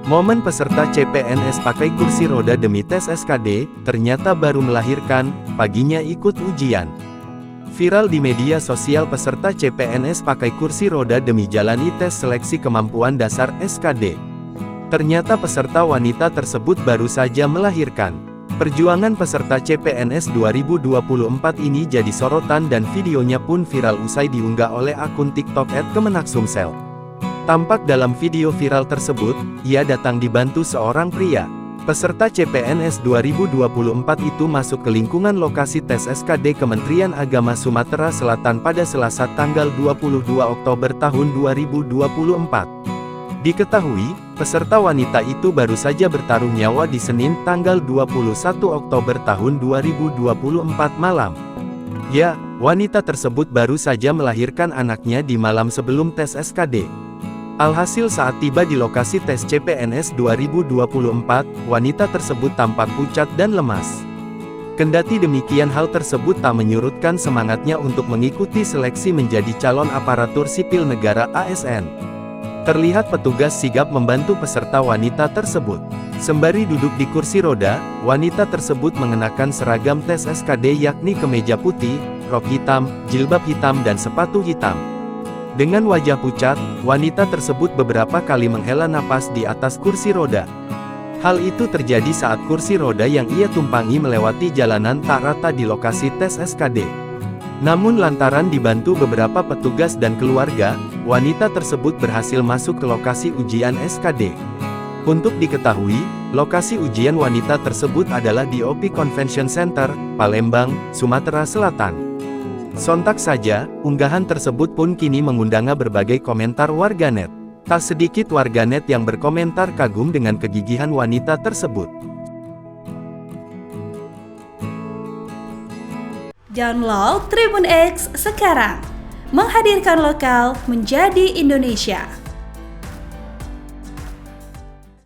Momen peserta CPNS pakai kursi roda demi tes SKD, ternyata baru melahirkan, paginya ikut ujian. Viral di media sosial peserta CPNS pakai kursi roda demi jalani tes seleksi kemampuan dasar SKD. Ternyata peserta wanita tersebut baru saja melahirkan. Perjuangan peserta CPNS 2024 ini jadi sorotan dan videonya pun viral usai diunggah oleh akun TikTok @kemenaksumsel. Tampak dalam video viral tersebut, ia datang dibantu seorang pria. Peserta CPNS 2024 itu masuk ke lingkungan lokasi tes SKD Kementerian Agama Sumatera Selatan pada Selasa tanggal 22 Oktober tahun 2024. Diketahui, peserta wanita itu baru saja bertaruh nyawa di Senin tanggal 21 Oktober tahun 2024 malam. Ya, wanita tersebut baru saja melahirkan anaknya di malam sebelum tes SKD. Alhasil saat tiba di lokasi tes CPNS 2024, wanita tersebut tampak pucat dan lemas. Kendati demikian hal tersebut tak menyurutkan semangatnya untuk mengikuti seleksi menjadi calon aparatur sipil negara ASN. Terlihat petugas sigap membantu peserta wanita tersebut. Sembari duduk di kursi roda, wanita tersebut mengenakan seragam tes SKD yakni kemeja putih, rok hitam, jilbab hitam dan sepatu hitam. Dengan wajah pucat, wanita tersebut beberapa kali menghela napas di atas kursi roda. Hal itu terjadi saat kursi roda yang ia tumpangi melewati jalanan tak rata di lokasi tes SKD. Namun lantaran dibantu beberapa petugas dan keluarga, wanita tersebut berhasil masuk ke lokasi ujian SKD. Untuk diketahui, lokasi ujian wanita tersebut adalah di OP Convention Center, Palembang, Sumatera Selatan. Sontak saja, unggahan tersebut pun kini mengundang berbagai komentar warganet. Tak sedikit warganet yang berkomentar kagum dengan kegigihan wanita tersebut. Download Tribun X sekarang, menghadirkan lokal menjadi Indonesia.